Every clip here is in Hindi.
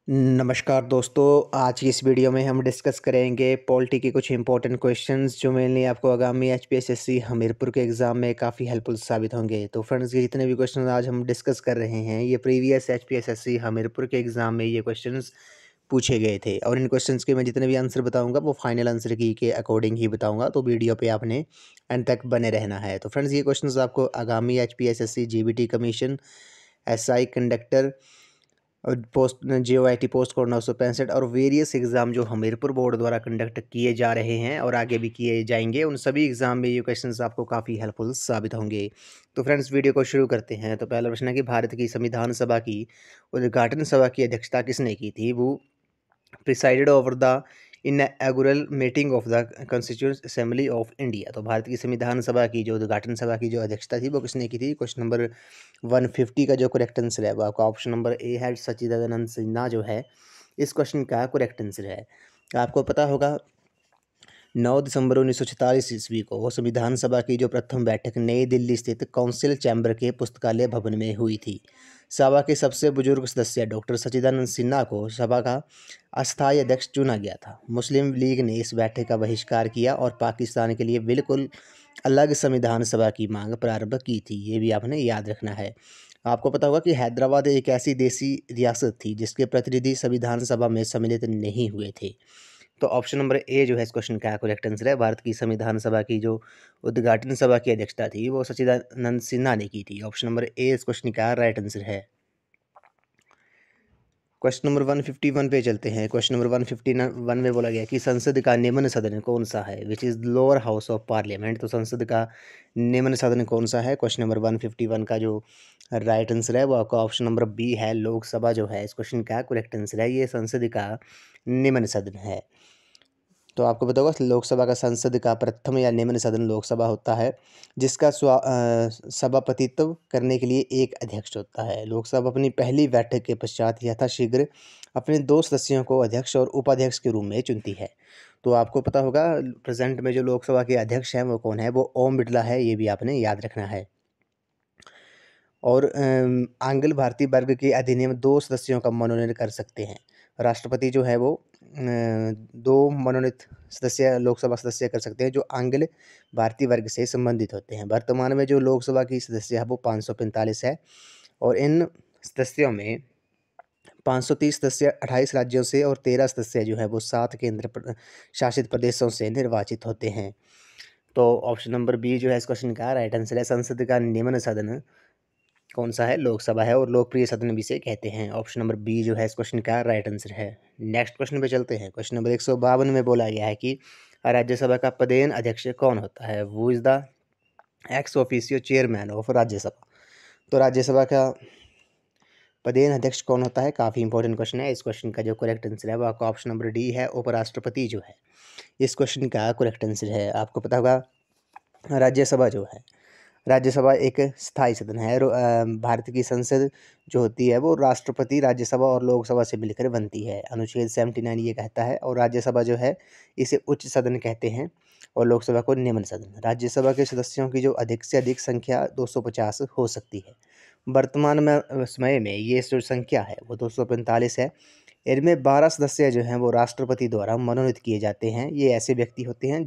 नमस्कार दोस्तों। आज की इस वीडियो में हम डिस्कस करेंगे पॉलिटी के कुछ इंपॉर्टेंट क्वेश्चंस जो मेनली आपको आगामी एचपीएसएससी हमीरपुर के एग्ज़ाम में काफ़ी हेल्पफुल साबित होंगे। तो फ्रेंड्स, ये जितने भी क्वेश्चन आज हम डिस्कस कर रहे हैं ये प्रीवियस एचपीएसएससी हमीरपुर के एग्ज़ाम में ये क्वेश्चंस पूछे गए थे और इन क्वेश्चंस के मैं जितने भी आंसर बताऊंगा वो फाइनल आंसर की के अकॉर्डिंग ही बताऊंगा। तो वीडियो पे आपने एंड तक बने रहना है। तो फ्रेंड्स, ये क्वेश्चंस आपको आगामी HPSSC GBT commission, SI conductor और पोस्ट जेओआईटी पोस्ट कोड 965 और वेरियस एग्ज़ाम जो हमीरपुर बोर्ड द्वारा कंडक्ट किए जा रहे हैं और आगे भी किए जाएंगे, उन सभी एग्ज़ाम में ये क्वेश्चंस आपको काफ़ी हेल्पफुल साबित होंगे। तो फ्रेंड्स, वीडियो को शुरू करते हैं। तो पहला प्रश्न है कि भारत की संविधान सभा की उद्घाटन सभा की अध्यक्षता किसने की थी? वो presided over the inaugural meeting of the constituent assembly of India. तो भारत की संविधान सभा की जो उद्घाटन सभा की जो अध्यक्षता थी वो किसने की थी? क्वेश्चन नंबर 150 का जो करेक्ट आंसर है वो आपका ऑप्शन नंबर ए है, सच्चिदानंद सिन्हा जो है इस क्वेश्चन का करेक्ट आंसर है। आपको पता होगा 9 दिसंबर 1946 ईस्वी को संविधान सभा की जो प्रथम बैठक नई दिल्ली स्थित काउंसिल चैम्बर के पुस्तकालय भवन में हुई थी। सभा के सबसे बुजुर्ग सदस्य डॉक्टर सच्चिदानंद सिन्हा को सभा का अस्थायी अध्यक्ष चुना गया था। मुस्लिम लीग ने इस बैठक का बहिष्कार किया और पाकिस्तान के लिए बिल्कुल अलग संविधान सभा की मांग प्रारंभ की थी। ये भी आपने याद रखना है। आपको पता होगा कि हैदराबाद एक ऐसी देसी रियासत थी जिसके प्रतिनिधि संविधान सभा में सम्मिलित नहीं हुए थे। तो ऑप्शन नंबर ए जो है इस क्वेश्चन का करेक्ट आंसर है। भारत की संविधान सभा की जो उद्घाटन सभा की अध्यक्षता थी वो सच्चिदानंद सिन्हा ने की थी। ऑप्शन नंबर ए इस क्वेश्चन का राइट आंसर है। क्वेश्चन नंबर 151 पे चलते हैं। क्वेश्चन नंबर 151 में बोला गया कि संसद का निम्न सदन कौन सा है? Which is lower house of parliament. तो संसद का निम्न सदन कौन सा है? क्वेश्चन नंबर 151 का जो राइट आंसर है वो आपका ऑप्शन नंबर बी है, लोकसभा जो है इस क्वेश्चन का करेक्ट आंसर है। ये संसद का निम्न सदन है। तो आपको पता होगा लोकसभा का संसद का प्रथम या निम्न सदन लोकसभा होता है जिसका सभापतित्व करने के लिए एक अध्यक्ष होता है। लोकसभा अपनी पहली बैठक के पश्चात यथाशीघ्र अपने 2 सदस्यों को अध्यक्ष और उपाध्यक्ष के रूप में चुनती है। तो आपको पता होगा प्रेजेंट में जो लोकसभा के अध्यक्ष हैं वो कौन है? वो ओम बिरला है। ये भी आपने याद रखना है। और आंग्ल भारतीय वर्ग के अधिनियम 2 सदस्यों का मनोनयन कर सकते हैं। राष्ट्रपति जो है वो 2 मनोनीत सदस्य लोकसभा सदस्य कर सकते हैं जो आंग्ल भारतीय वर्ग से संबंधित होते हैं। वर्तमान में जो लोकसभा की सदस्य है वो 545 है और इन सदस्यों में 530 सदस्य 28 राज्यों से और 13 सदस्य जो है वो 7 शासित प्रदेशों से निर्वाचित होते हैं। तो ऑप्शन नंबर बी जो है इस क्वेश्चन का राइट आंसर है। संसद का निम्न सदन कौन सा है? लोकसभा है और लोकप्रिय सदन भी इसे कहते हैं। ऑप्शन नंबर बी जो है इस क्वेश्चन का राइट आंसर है। नेक्स्ट क्वेश्चन पे चलते हैं। क्वेश्चन नंबर 152 में बोला गया है कि राज्यसभा का पदेन अध्यक्ष कौन होता है? वो is the ex officio chairman of Rajya Sabha. तो राज्यसभा का पदेन अध्यक्ष कौन होता है? काफ़ी इंपॉर्टेंट क्वेश्चन है। इस क्वेश्चन का जो करेक्ट आंसर है वो आपका ऑप्शन नंबर डी है, उपराष्ट्रपति जो है इस क्वेश्चन का करेक्ट आंसर है। आपको पता होगा राज्यसभा जो है राज्यसभा एक स्थायी सदन है। भारत की संसद जो होती है वो राष्ट्रपति, राज्यसभा और लोकसभा से मिलकर बनती है। अनुच्छेद 79 ये कहता है। और राज्यसभा जो है इसे उच्च सदन कहते हैं और लोकसभा को निम्न सदन। राज्यसभा के सदस्यों की जो अधिक से अधिक संख्या 250 हो सकती है। वर्तमान में समय में ये जो संख्या है वो 245 है। इनमें 12 सदस्य जो हैं वो राष्ट्रपति द्वारा मनोनीत किए जाते हैं। ये ऐसे व्यक्ति होते हैं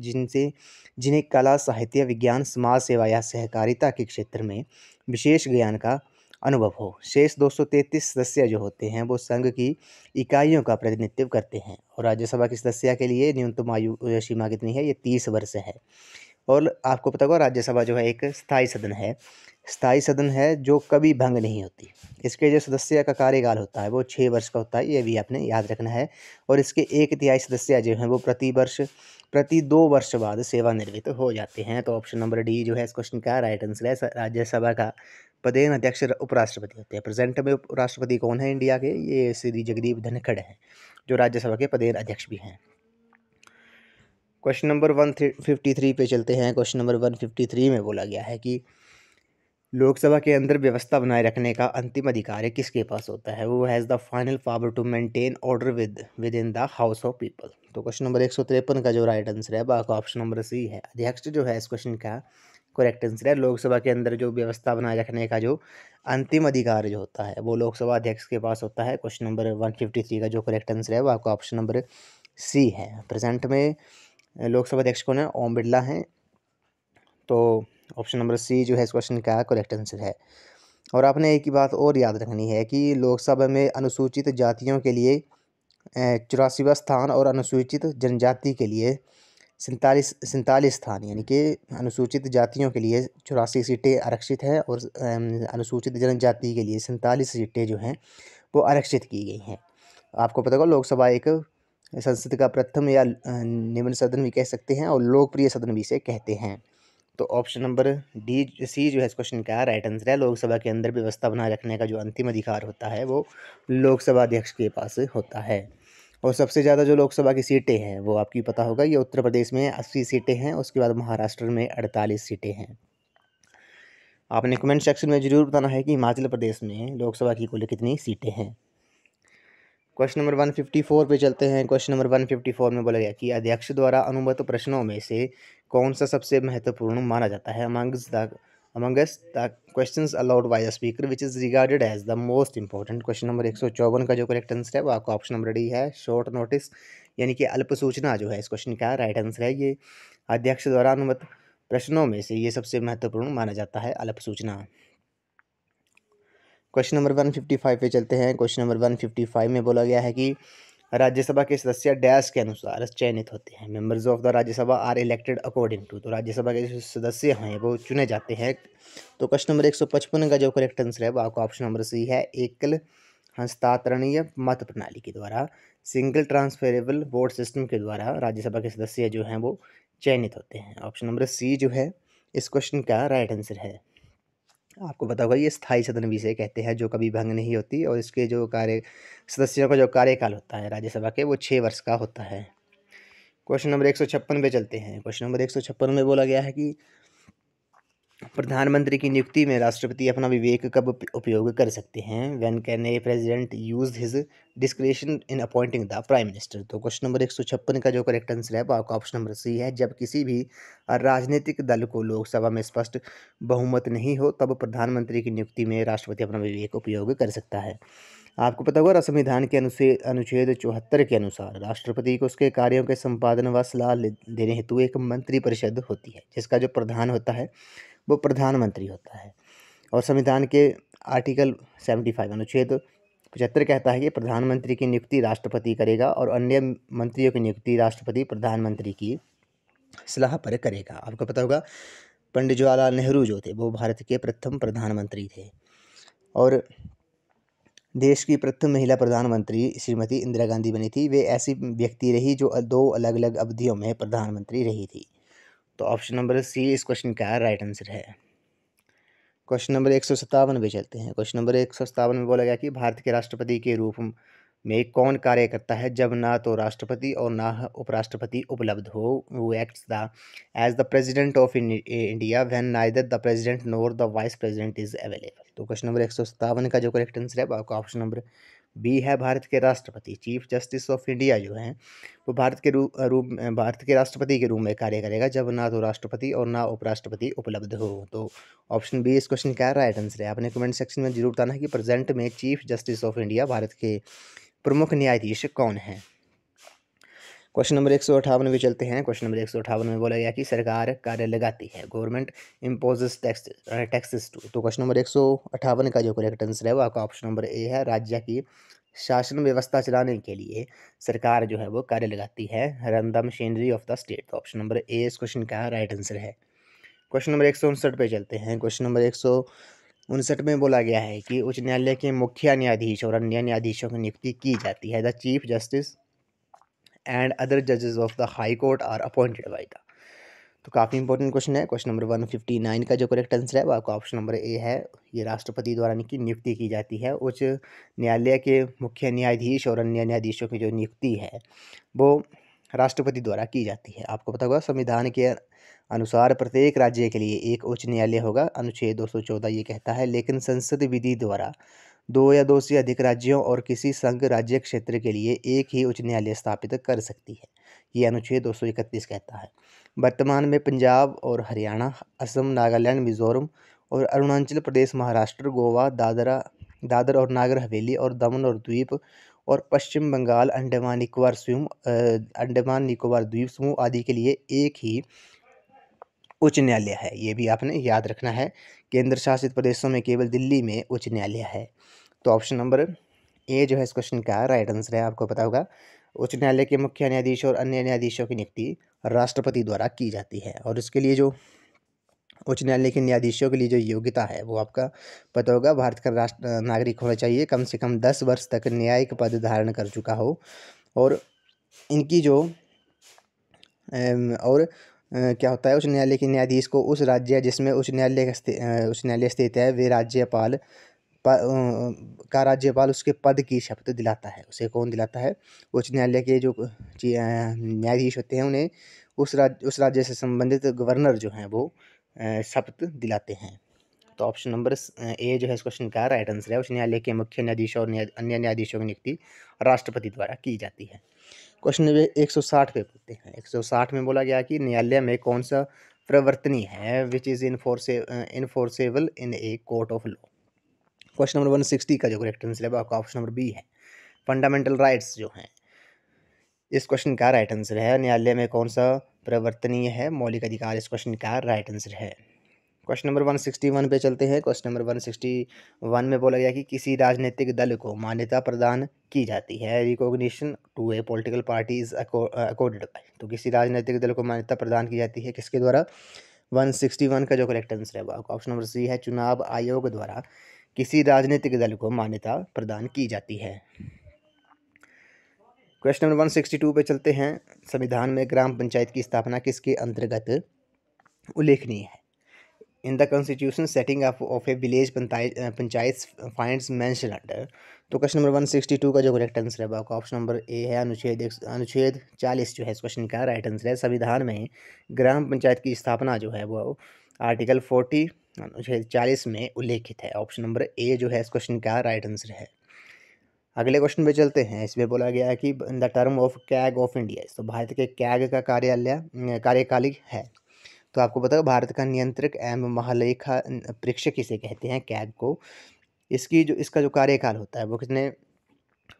जिन्हें कला, साहित्य, विज्ञान, समाज सेवा या सहकारिता के क्षेत्र में विशेष ज्ञान का अनुभव हो। शेष 233 सदस्य जो होते हैं वो संघ की इकाइयों का प्रतिनिधित्व करते हैं। और राज्यसभा की सदस्य के लिए न्यूनतम आयु सीमा कितनी है? ये 30 वर्ष है। और आपको पता होगा राज्यसभा जो है एक स्थायी सदन है। स्थायी सदन है जो कभी भंग नहीं होती। इसके जो सदस्य का कार्यकाल होता है वो 6 वर्ष का होता है। ये भी आपने याद रखना है। और इसके 1/3 सदस्य जो हैं वो प्रति 2 वर्ष बाद सेवानिवृत्त हो जाते हैं। तो ऑप्शन नंबर डी जो है इस क्वेश्चन का राइट आंसर है। राज्यसभा का पदेन अध्यक्ष उपराष्ट्रपति होते हैं। प्रेजेंट में उपराष्ट्रपति कौन है इंडिया के? ये श्री जगदीप धनखड़ हैं जो राज्यसभा के पदेन अध्यक्ष भी हैं। क्वेश्चन नंबर 153 पे चलते हैं। क्वेश्चन नंबर 153 में बोला गया है कि लोकसभा के अंदर व्यवस्था बनाए रखने का अंतिम अधिकार किसके पास होता है? वो has the final power to maintain order within the house of people. तो क्वेश्चन नंबर 153 का जो राइट आंसर है वो आपका ऑप्शन नंबर सी है। अध्यक्ष जो है इस क्वेश्चन का करेक्ट आंसर है। लोकसभा के अंदर जो व्यवस्था बनाए रखने का जो अंतिम अधिकार जो होता है वो लोकसभा अध्यक्ष के पास होता है। क्वेश्चन नंबर 153 का जो करेक्ट आंसर है वो आपका ऑप्शन नंबर सी है। प्रेजेंट में लोकसभा अध्यक्ष कौन है? ओम बिरला हैं। तो ऑप्शन नंबर सी जो है इस क्वेश्चन का करेक्ट आंसर है। और आपने एक ही बात और याद रखनी है कि लोकसभा में अनुसूचित जातियों के लिए 84वां स्थान और अनुसूचित जनजाति के लिए 47 स्थान, यानी कि अनुसूचित जातियों के लिए 84 सीटें आरक्षित हैं और अनुसूचित जनजाति के लिए 47 सीटें जो हैं वो आरक्षित की गई हैं। आपको पता होगा लोकसभा एक संसद का प्रथम या निम्न सदन भी कह सकते हैं और लोकप्रिय सदन भी इसे कहते हैं। तो ऑप्शन नंबर डी सी जो है इस क्वेश्चन का राइट आंसर है। लोकसभा के अंदर व्यवस्था बनाए रखने का जो अंतिम अधिकार होता है वो लोकसभा अध्यक्ष के पास होता है। और सबसे ज़्यादा जो लोकसभा की सीटें हैं वो आपकी पता होगा, ये उत्तर प्रदेश में 80 सीटें हैं, उसके बाद महाराष्ट्र में 48 सीटें हैं। आपने कमेंट सेक्शन में जरूर बताना है कि हिमाचल प्रदेश में लोकसभा की कुल कितनी सीटें हैं। क्वेश्चन नंबर 154 पे चलते हैं। क्वेश्चन नंबर 154 में बोला गया कि अध्यक्ष द्वारा अनुमत प्रश्नों में से कौन सा सबसे महत्वपूर्ण माना जाता है? Amongst the questions allowed by the speaker which is regarded as the most important. Question number 154 का जो करेक्ट आंसर है वो आपका ऑप्शन नंबर डी है, शॉर्ट नोटिस, यानी कि अल्प सूचना जो है इस क्वेश्चन का राइट आंसर है। ये अध्यक्ष द्वारा अनुमत प्रश्नों में से ये सबसे महत्वपूर्ण माना जाता है, अल्प सूचना। क्वेश्चन नंबर 155 पे चलते हैं। क्वेश्चन नंबर 155 में बोला गया है कि राज्यसभा के सदस्य डैश के अनुसार चयनित होते हैं। Members of the Rajya Sabha are elected according to. तो राज्यसभा के जो सदस्य हैं वो चुने जाते हैं। तो क्वेश्चन नंबर 155 का जो करेक्ट आंसर है वो आपका ऑप्शन नंबर सी है, एकल हस्तांतरणीय मत प्रणाली के द्वारा, सिंगल ट्रांसफरेबल वोट सिस्टम के द्वारा राज्यसभा के सदस्य जो हैं वो चयनित होते हैं। ऑप्शन नंबर सी जो है इस क्वेश्चन का राइट आंसर है। आपको पता होगा ये स्थायी सदन भी इसे कहते हैं, जो कभी भंग नहीं होती, और इसके जो सदस्यों का जो कार्यकाल होता है राज्यसभा के वो 6 वर्ष का होता है। क्वेश्चन नंबर 156 पे चलते हैं। क्वेश्चन नंबर 156 में बोला गया है कि प्रधानमंत्री की नियुक्ति में राष्ट्रपति अपना विवेक कब उपयोग कर सकते हैं? When can a president use his discretion in appointing the prime minister. तो क्वेश्चन नंबर 156 का जो करेक्ट आंसर है वो आपका ऑप्शन नंबर सी है। जब किसी भी राजनीतिक दल को लोकसभा में स्पष्ट बहुमत नहीं हो तब प्रधानमंत्री की नियुक्ति में राष्ट्रपति अपना विवेक उपयोग कर सकता है। आपको पता होगा संविधान के अनुच्छेद 74 के अनुसार राष्ट्रपति को उसके कार्यों के संपादन व सलाह देने हेतु एक मंत्रिपरिषद होती है, जिसका जो प्रधान होता है वो प्रधानमंत्री होता है। और संविधान के आर्टिकल 75 अनुच्छेद 75 कहता है कि प्रधानमंत्री की नियुक्ति राष्ट्रपति करेगा और अन्य मंत्रियों की नियुक्ति राष्ट्रपति प्रधानमंत्री की सलाह पर करेगा। आपको पता होगा पंडित जवाहरलाल नेहरू जो थे वो भारत के प्रथम प्रधानमंत्री थे, और देश की प्रथम महिला प्रधानमंत्री श्रीमती इंदिरा गांधी बनी थी। वे ऐसी व्यक्ति रही जो 2 अलग अलग अवधियों में प्रधानमंत्री रही थी। तो ऑप्शन नंबर सी इस क्वेश्चन का राइट आंसर है। क्वेश्चन नंबर 157 पे चलते हैं। क्वेश्चन नंबर 157 में बोला गया कि भारत के राष्ट्रपति के रूप में कौन कार्य करता है जब ना तो राष्ट्रपति और ना उपराष्ट्रपति उपलब्ध हो? वो acts the as the President of India when neither the President nor the Vice President is available. तो क्वेश्चन नंबर 157 का जो करेक्ट आंसर है आपका ऑप्शन नंबर बी है, भारत के राष्ट्रपति चीफ जस्टिस ऑफ इंडिया जो हैं वो भारत के राष्ट्रपति के रूप में कार्य करेगा जब ना तो राष्ट्रपति और ना उपराष्ट्रपति उपलब्ध हो। तो ऑप्शन बी इस क्वेश्चन का राइट आंसर है। आपने कमेंट सेक्शन में जरूर बताना है कि प्रेजेंट में chief justice of India Bharat के प्रमुख न्यायाधीश कौन है। क्वेश्चन नंबर 158 में चलते हैं। क्वेश्चन नंबर 158 में बोला गया कि सरकार कार्य लगाती है, गवर्नमेंट इम्पोजेस टैक्सेस टू। तो क्वेश्चन नंबर 158 का जो करेक्ट आंसर है वो आपका ऑप्शन नंबर ए है। राज्य की शासन व्यवस्था चलाने के लिए सरकार जो है वो कार्य लगाती है, run the machinery of the state. तो ऑप्शन नंबर ए इस क्वेश्चन का राइट आंसर है। क्वेश्चन नंबर 159 पे चलते हैं। क्वेश्चन नंबर 159 में बोला गया है कि उच्च न्यायालय के मुख्य न्यायाधीश और अन्य न्यायाधीशों की नियुक्ति की जाती है। The chief justice and other जजेस of the high court are appointed by the. तो काफ़ी इंपॉर्टेंट क्वेश्चन है। क्वेश्चन नंबर 159 का जो करेक्ट आंसर है वो आपका ऑप्शन नंबर ए है। ये राष्ट्रपति द्वारा इनकी नियुक्ति की जाती है। उच्च न्यायालय के मुख्य न्यायाधीश और अन्य न्यायाधीशों की जो नियुक्ति है वो राष्ट्रपति द्वारा की जाती है। आपको पता होगा संविधान के अनुसार प्रत्येक राज्य के लिए एक उच्च न्यायालय होगा, अनुच्छेद 214 ये कहता है, लेकिन संसद विधि द्वारा 2 या 2 से अधिक राज्यों और किसी संघ राज्य क्षेत्र के लिए एक ही उच्च न्यायालय स्थापित कर सकती है, ये अनुच्छेद 231 कहता है। वर्तमान में पंजाब और हरियाणा, असम, नागालैंड, मिजोरम और अरुणाचल प्रदेश, महाराष्ट्र, गोवा, दादर और नागर हवेली और दमन और द्वीप और पश्चिम बंगाल, अंडमान निकोबार द्वीप समूह आदि के लिए एक ही उच्च न्यायालय है। ये भी आपने याद रखना है। केंद्र शासित प्रदेशों में केवल दिल्ली में उच्च न्यायालय है। तो ऑप्शन नंबर ए जो है इस क्वेश्चन का राइट आंसर है। आपको पता होगा उच्च न्यायालय के मुख्य न्यायाधीश और अन्य न्यायाधीशों की नियुक्ति राष्ट्रपति द्वारा की जाती है, और इसके लिए जो उच्च न्यायालय के न्यायाधीशों के लिए जो योग्यता है वो आपका पता होगा, भारत का राष्ट्र नागरिक होना चाहिए, कम से कम 10 वर्ष तक न्यायिक पद धारण कर चुका हो, और इनकी जो क्या होता है, उच्च न्यायालय के न्यायाधीश को उस राज्य जिसमें उच्च न्यायालय स्थित है वे राज्यपाल उसके पद की शपथ दिलाता है। उसे कौन दिलाता है? उच्च न्यायालय के जो न्यायाधीश होते हैं उन्हें उस राज्य से संबंधित गवर्नर जो हैं वो शपथ दिलाते हैं। तो ऑप्शन नंबर ए जो है इस क्वेश्चन का राइट आंसर है। उच्च न्यायालय के मुख्य न्यायाधीश और अन्य न्यायाधीशों की नियुक्ति राष्ट्रपति द्वारा की जाती है। क्वेश्चन नंबर 160 पे बोलते हैं। 160 में बोला गया कि न्यायालय में कौन सा प्रवर्तनीय है, which is enforceable in a court of law. Question number 160 का जो करेक्ट आंसर है आपका ऑप्शन नंबर बी है। फंडामेंटल राइट्स जो हैं, इस क्वेश्चन का राइट आंसर है। न्यायालय में कौन सा प्रवर्तनीय है, मौलिक अधिकार, इस क्वेश्चन का राइट आंसर है। क्वेश्चन नंबर 161 पे चलते हैं। क्वेश्चन नंबर 161 में बोला गया कि किसी राजनीतिक दल को मान्यता प्रदान की जाती है, recognition to a political party is accorded by. तो किसी राजनीतिक दल को मान्यता प्रदान की जाती है किसके द्वारा? 161 का जो करेक्ट आंसर है वो ऑप्शन नंबर सी है, चुनाव आयोग द्वारा किसी राजनीतिक दल को मान्यता प्रदान की जाती है। क्वेश्चन नंबर 162 पे चलते हैं। संविधान में ग्राम पंचायत की स्थापना किसके अंतर्गत उल्लेखनीय है? In the constitution setting of A village panchayat finds mention under. तो क्वेश्चन नंबर 162 का जो करेक्ट आंसर है आपका ऑप्शन नंबर ए है, अनुच्छेद 40 जो है इस क्वेश्चन का राइट आंसर है। संविधान में ग्राम पंचायत की स्थापना जो है वो आर्टिकल 40 अनुच्छेद 40 में उल्लेखित है। ऑप्शन नंबर ए जो है इस क्वेश्चन का राइट आंसर है। अगले क्वेश्चन पे चलते हैं। इसमें बोला गया है कि the term of CAG of India, तो भारत के कैग का कार्यकालिक है। तो आपको पता है भारत का नियंत्रक एवं महालेखा परीक्षक इसे कहते हैं, कैग को। इसका जो कार्यकाल होता है वो कितने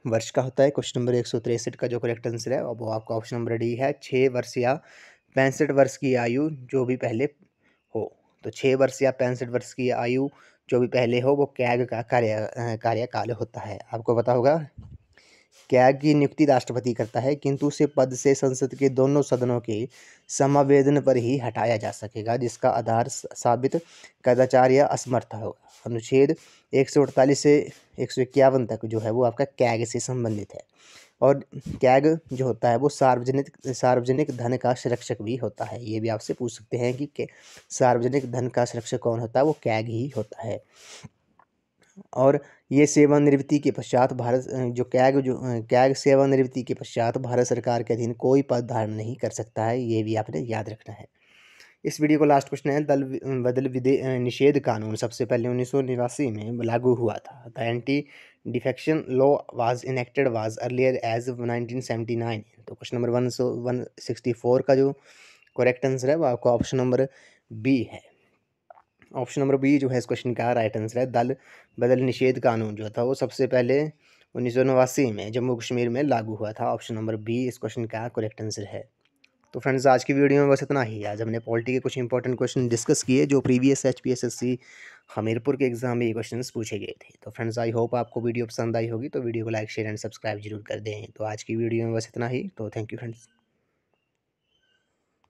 वर्ष का होता है? क्वेश्चन नंबर 163 का जो करेक्ट आंसर है वो आपका ऑप्शन नंबर डी है, 6 वर्ष या 65 वर्ष की आयु जो भी पहले हो। तो 6 वर्ष या 65 वर्ष की आयु जो भी पहले हो वो कैग का कार्यकाल होता है। आपको पता होगा कैग की नियुक्ति राष्ट्रपति करता है, किंतु उसे पद से संसद के दोनों सदनों के समावेदन पर ही हटाया जा सकेगा, जिसका आधार साबित कदाचार या असमर्थ होगा। अनुच्छेद 148 से 151 तक जो है वो आपका कैग से संबंधित है, और कैग जो होता है वो सार्वजनिक धन का संरक्षक भी होता है। ये भी आपसे पूछ सकते हैं कि सार्वजनिक धन का संरक्षक कौन होता है? वो कैग ही होता है। और ये सेवानिवृत्ति के पश्चात कैग सेवानिवृत्ति के पश्चात भारत सरकार के अधीन कोई पद धारण नहीं कर सकता है। ये भी आपने याद रखना है। इस वीडियो को लास्ट क्वेश्चन है, दल बदल निषेध कानून सबसे पहले 1989 में लागू हुआ था। The anti defection law was enacted was earlier as 1979। तो क्वेश्चन नंबर 164 का जो करेक्ट आंसर है वो आपका ऑप्शन नंबर बी है। ऑप्शन नंबर बी जो है इस क्वेश्चन का राइट आंसर है। दल बदल निषेध कानून जो था वो सबसे पहले 1989 में जम्मू कश्मीर में लागू हुआ था। ऑप्शन नंबर बी इस क्वेश्चन का करेक्ट आंसर है। तो फ्रेंड्स आज की वीडियो में बस इतना ही। आज हमने पॉलिटी के कुछ इंपॉर्टेंट क्वेश्चन डिस्कस किए जो प्रीवियस HPSSC हमीरपुर के एग्जाम में ये क्वेश्चन पूछे गए थे। तो फ्रेंड्स आई होप आपको वीडियो पसंद आई होगी, तो वीडियो को लाइक शेयर एंड सब्सक्राइब जरूर कर दें। तो आज की वीडियो में बस इतना ही। तो थैंक यू फ्रेंड्स।